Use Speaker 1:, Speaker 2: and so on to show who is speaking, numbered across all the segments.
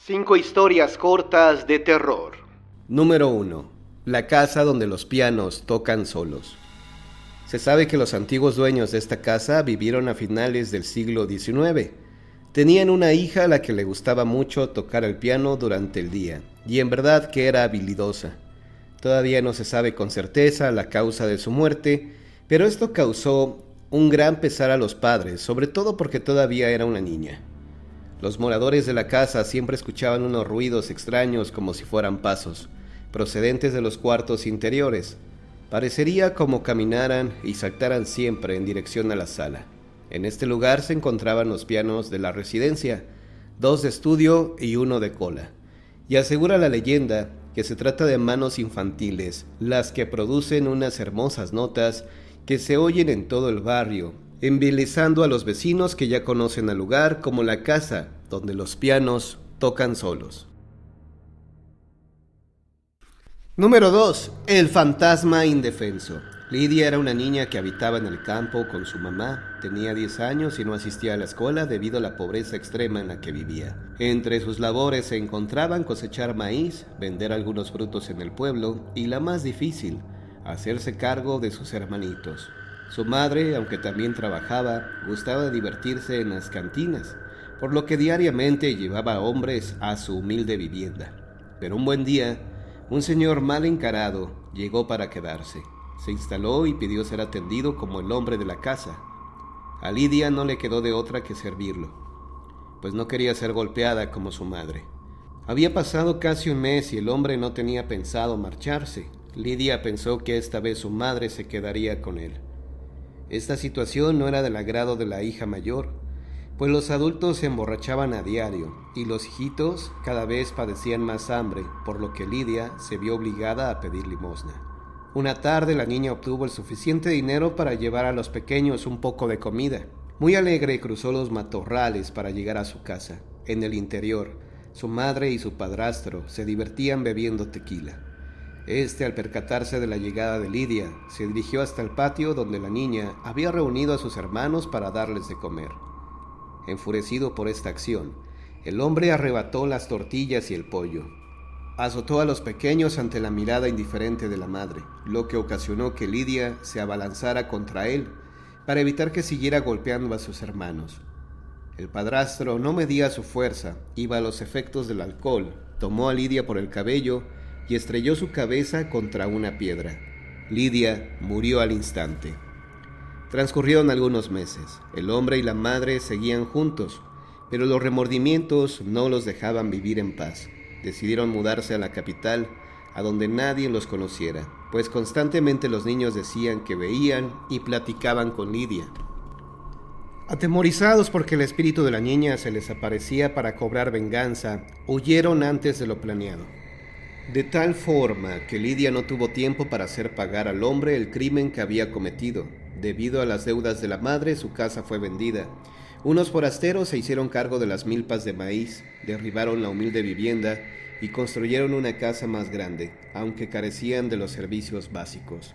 Speaker 1: Cinco historias cortas de terror.
Speaker 2: Número 1. La casa donde los pianos tocan solos. Se sabe que los antiguos dueños de esta casa vivieron a finales del siglo XIX. Tenían una hija a la que le gustaba mucho tocar el piano durante el día, y en verdad que era habilidosa. Todavía no se sabe con certeza la causa de su muerte, pero esto causó un gran pesar a los padres, sobre todo porque todavía era una niña. Los moradores de la casa siempre escuchaban unos ruidos extraños como si fueran pasos, procedentes de los cuartos interiores. Parecería como caminaran y saltaran siempre en dirección a la sala. En este lugar se encontraban los pianos de la residencia, 2 de estudio y 1 de cola. Y asegura la leyenda que se trata de manos infantiles, las que producen unas hermosas notas que se oyen en todo el barrio, embelesando a los vecinos que ya conocen al lugar como la casa donde los pianos tocan solos. Número 2. El fantasma indefenso. Lidia era una niña que habitaba en el campo con su mamá. Tenía 10 años y no asistía a la escuela debido a la pobreza extrema en la que vivía. Entre sus labores se encontraban cosechar maíz, vender algunos frutos en el pueblo y la más difícil, hacerse cargo de sus hermanitos. Su madre, aunque también trabajaba, gustaba de divertirse en las cantinas, por lo que diariamente llevaba a hombres a su humilde vivienda. Pero un buen día, un señor mal encarado llegó para quedarse. Se instaló y pidió ser atendido como el hombre de la casa. A Lidia no le quedó de otra que servirlo, pues no quería ser golpeada como su madre. Había pasado casi un mes y el hombre no tenía pensado marcharse. Lidia pensó que esta vez su madre se quedaría con él. Esta situación no era del agrado de la hija mayor, pues los adultos se emborrachaban a diario y los hijitos cada vez padecían más hambre, por lo que Lidia se vio obligada a pedir limosna. Una tarde la niña obtuvo el suficiente dinero para llevar a los pequeños un poco de comida. Muy alegre cruzó los matorrales para llegar a su casa. En el interior, su madre y su padrastro se divertían bebiendo tequila. Al percatarse de la llegada de Lidia, se dirigió hasta el patio donde la niña había reunido a sus hermanos para darles de comer. Enfurecido por esta acción, el hombre arrebató las tortillas y el pollo. Azotó a los pequeños ante la mirada indiferente de la madre, lo que ocasionó que Lidia se abalanzara contra él para evitar que siguiera golpeando a sus hermanos. El padrastro no medía su fuerza, iba a los efectos del alcohol, tomó a Lidia por el cabello y estrelló su cabeza contra una piedra. Lidia murió al instante. Transcurrieron algunos meses. El hombre y la madre seguían juntos, pero los remordimientos no los dejaban vivir en paz. Decidieron mudarse a la capital, a donde nadie los conociera, pues constantemente los niños decían que veían y platicaban con Lidia. Atemorizados porque el espíritu de la niña se les aparecía para cobrar venganza, huyeron antes de lo planeado. De tal forma que Lidia no tuvo tiempo para hacer pagar al hombre el crimen que había cometido. Debido a las deudas de la madre, su casa fue vendida. Unos forasteros se hicieron cargo de las milpas de maíz, derribaron la humilde vivienda y construyeron una casa más grande, aunque carecían de los servicios básicos.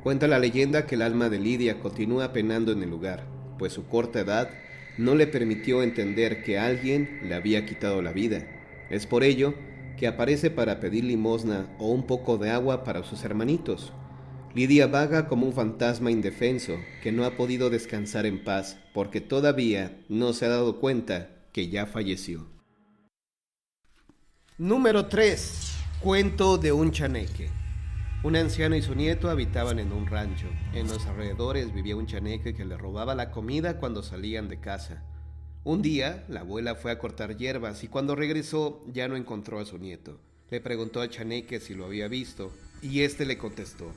Speaker 2: Cuenta la leyenda que el alma de Lidia continúa penando en el lugar, pues su corta edad no le permitió entender que alguien le había quitado la vida. Es por ello que aparece para pedir limosna o un poco de agua para sus hermanitos. Lidia vaga como un fantasma indefenso que no ha podido descansar en paz porque todavía no se ha dado cuenta que ya falleció. Número 3. Cuento de un chaneque. Un anciano y su nieto habitaban en un rancho. En los alrededores vivía un chaneque que le robaba la comida cuando salían de casa. Un día, la abuela fue a cortar hierbas y cuando regresó ya no encontró a su nieto. Le preguntó al chaneque si lo había visto y éste le contestó: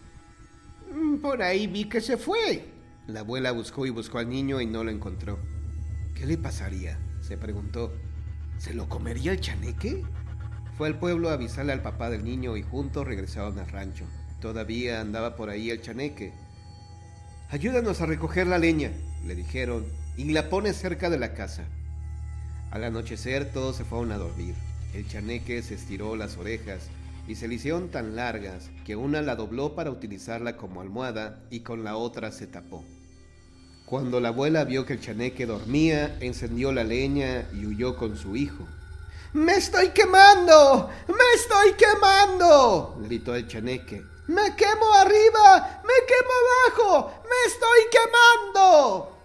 Speaker 3: Por ahí vi que se fue.
Speaker 2: La abuela buscó y buscó al niño y no lo encontró. ¿Qué le pasaría?, se preguntó. ¿Se lo comería el chaneque? Fue al pueblo a avisarle al papá del niño y juntos regresaron al rancho. Todavía andaba por ahí el chaneque. «Ayúdanos a recoger la leña», le dijeron, «y la pones cerca de la casa». Al anochecer todos se fueron a dormir. El chaneque se estiró las orejas y se le hicieron tan largas que una la dobló para utilizarla como almohada y con la otra se tapó. Cuando la abuela vio que el chaneque dormía, encendió la leña y huyó con su hijo.
Speaker 3: ¡Me estoy quemando! ¡Me estoy quemando!
Speaker 2: Gritó el chaneque.
Speaker 3: ¡Me quemo arriba! ¡Me quemo abajo! ¡Me estoy quemando!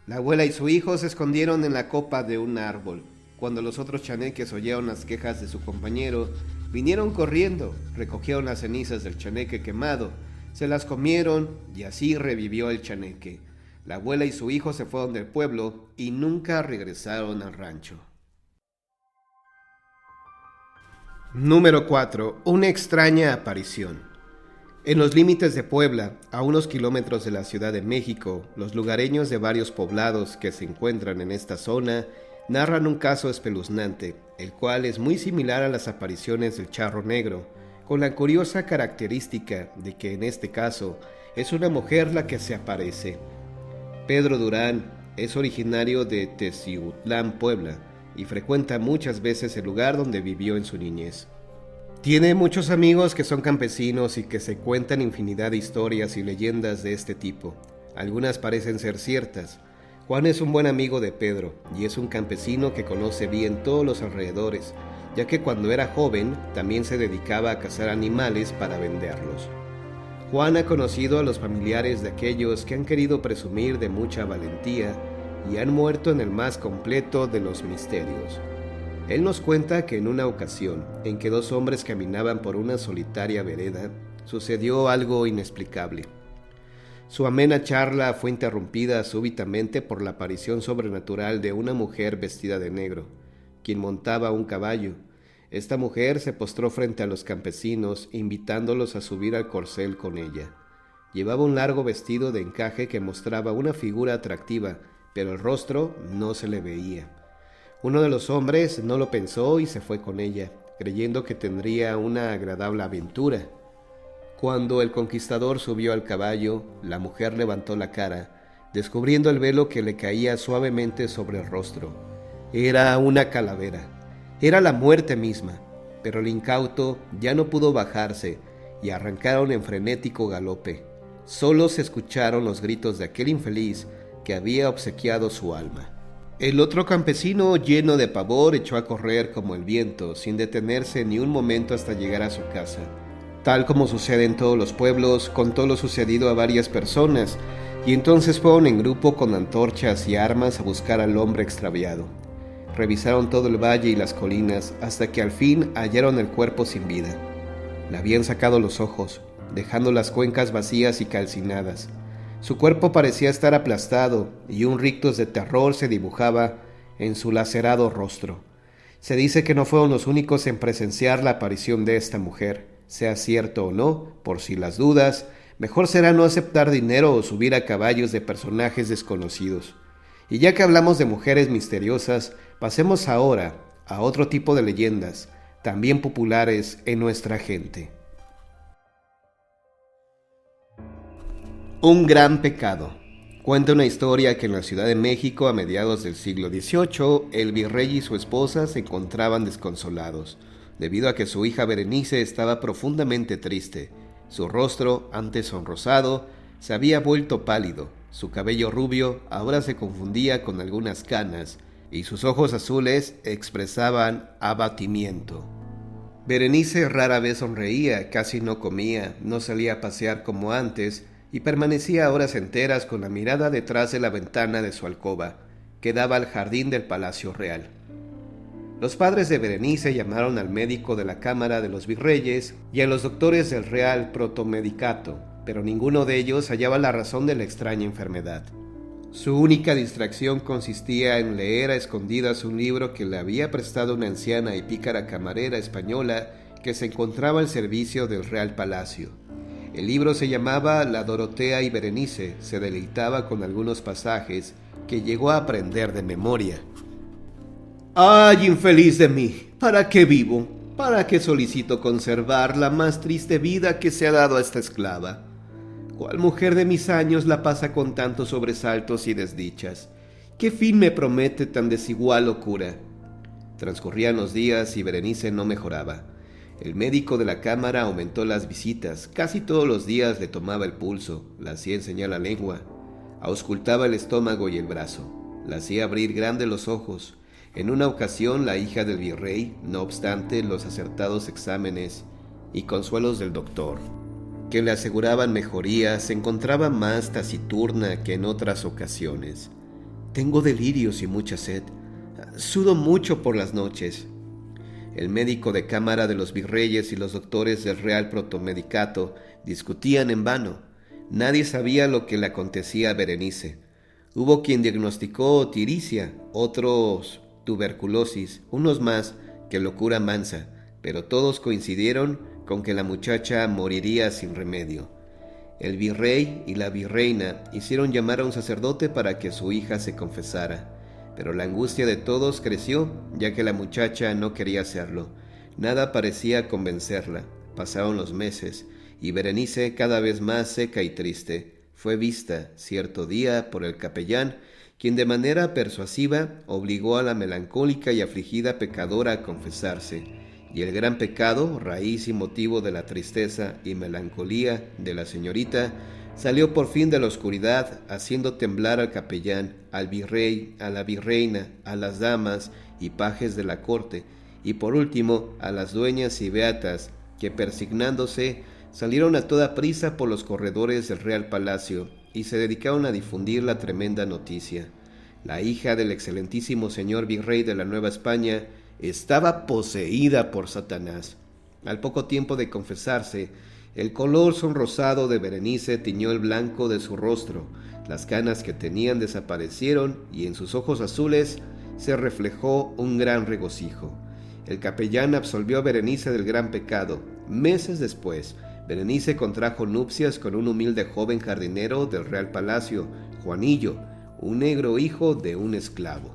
Speaker 2: La abuela y su hijo se escondieron en la copa de un árbol. Cuando los otros chaneques oyeron las quejas de su compañero, vinieron corriendo, recogieron las cenizas del chaneque quemado, se las comieron y así revivió el chaneque. La abuela y su hijo se fueron del pueblo y nunca regresaron al rancho. Número 4. Una extraña aparición. En los límites de Puebla, a unos kilómetros de la Ciudad de México, los lugareños de varios poblados que se encuentran en esta zona narran un caso espeluznante, el cual es muy similar a las apariciones del charro negro, con la curiosa característica de que en este caso es una mujer la que se aparece. Pedro Durán es originario de Teciutlán, Puebla, y frecuenta muchas veces el lugar donde vivió en su niñez. Tiene muchos amigos que son campesinos y que se cuentan infinidad de historias y leyendas de este tipo. Algunas parecen ser ciertas. Juan es un buen amigo de Pedro y es un campesino que conoce bien todos los alrededores, ya que cuando era joven también se dedicaba a cazar animales para venderlos. Juan ha conocido a los familiares de aquellos que han querido presumir de mucha valentía y han muerto en el más completo de los misterios. Él nos cuenta que en una ocasión en que dos hombres caminaban por una solitaria vereda, sucedió algo inexplicable. Su amena charla fue interrumpida súbitamente por la aparición sobrenatural de una mujer vestida de negro, quien montaba un caballo. Esta mujer se postró frente a los campesinos, invitándolos a subir al corcel con ella. Llevaba un largo vestido de encaje que mostraba una figura atractiva, pero el rostro no se le veía. Uno de los hombres no lo pensó y se fue con ella, creyendo que tendría una agradable aventura. Cuando el conquistador subió al caballo, la mujer levantó la cara, descubriendo el velo que le caía suavemente sobre el rostro. Era una calavera, era la muerte misma, pero el incauto ya no pudo bajarse y arrancaron en frenético galope. Solo se escucharon los gritos de aquel infeliz que había obsequiado su alma. El otro campesino, lleno de pavor, echó a correr como el viento, sin detenerse ni un momento hasta llegar a su casa. Tal como sucede en todos los pueblos, contó lo sucedido a varias personas, y entonces fueron en grupo con antorchas y armas a buscar al hombre extraviado. Revisaron todo el valle y las colinas, hasta que al fin hallaron el cuerpo sin vida. Le habían sacado los ojos, dejando las cuencas vacías y calcinadas. Su cuerpo parecía estar aplastado y un rictus de terror se dibujaba en su lacerado rostro. Se dice que no fueron los únicos en presenciar la aparición de esta mujer. Sea cierto o no, por si las dudas, mejor será no aceptar dinero o subir a caballos de personajes desconocidos. Y ya que hablamos de mujeres misteriosas, pasemos ahora a otro tipo de leyendas, también populares en nuestra gente. Un gran pecado. Cuenta una historia que en la Ciudad de México, a mediados del siglo XVIII, el virrey y su esposa se encontraban desconsolados, debido a que su hija Berenice estaba profundamente triste. Su rostro, antes sonrosado, se había vuelto pálido, su cabello rubio ahora se confundía con algunas canas, y sus ojos azules expresaban abatimiento. Berenice rara vez sonreía, casi no comía, no salía a pasear como antes, y permanecía horas enteras con la mirada detrás de la ventana de su alcoba, que daba al jardín del Palacio Real. Los padres de Berenice llamaron al médico de la Cámara de los Virreyes y a los doctores del Real Protomedicato, pero ninguno de ellos hallaba la razón de la extraña enfermedad. Su única distracción consistía en leer a escondidas un libro que le había prestado una anciana y pícara camarera española que se encontraba al servicio del Real Palacio. El libro se llamaba La Dorotea y Berenice. Se deleitaba con algunos pasajes que llegó a aprender de memoria. ¡Ay, infeliz de mí! ¿Para qué vivo? ¿Para qué solicito conservar la más triste vida que se ha dado a esta esclava? ¿Cuál mujer de mis años la pasa con tantos sobresaltos y desdichas? ¿Qué fin me promete tan desigual locura? Transcurrían los días y Berenice no mejoraba. El médico de la cámara aumentó las visitas. Casi todos los días le tomaba el pulso, la hacía enseñar la lengua, auscultaba el estómago y el brazo, la hacía abrir grandes los ojos. En una ocasión, la hija del virrey, no obstante los acertados exámenes y consuelos del doctor, que le aseguraban mejoría, se encontraba más taciturna que en otras ocasiones. «Tengo delirios y mucha sed. Sudo mucho por las noches». El médico de cámara de los virreyes y los doctores del Real Protomedicato discutían en vano. Nadie sabía lo que le acontecía a Berenice. Hubo quien diagnosticó tiricia, otros tuberculosis, unos más que locura mansa, pero todos coincidieron con que la muchacha moriría sin remedio. El virrey y la virreina hicieron llamar a un sacerdote para que su hija se confesara, pero la angustia de todos creció, ya que la muchacha no quería hacerlo. Nada parecía convencerla. Pasaron los meses, y Berenice, cada vez más seca y triste, fue vista cierto día por el capellán, quien de manera persuasiva obligó a la melancólica y afligida pecadora a confesarse, y el gran pecado, raíz y motivo de la tristeza y melancolía de la señorita, salió por fin de la oscuridad, haciendo temblar al capellán, al virrey, a la virreina, a las damas y pajes de la corte, y por último a las dueñas y beatas, que persignándose salieron a toda prisa por los corredores del Real Palacio y se dedicaron a difundir la tremenda noticia. La hija del excelentísimo señor virrey de la Nueva España estaba poseída por Satanás. Al poco tiempo de confesarse, el color sonrosado de Berenice tiñó el blanco de su rostro, las canas que tenían desaparecieron y en sus ojos azules se reflejó un gran regocijo. El capellán absolvió a Berenice del gran pecado. Meses después, Berenice contrajo nupcias con un humilde joven jardinero del Real Palacio, Juanillo, un negro hijo de un esclavo.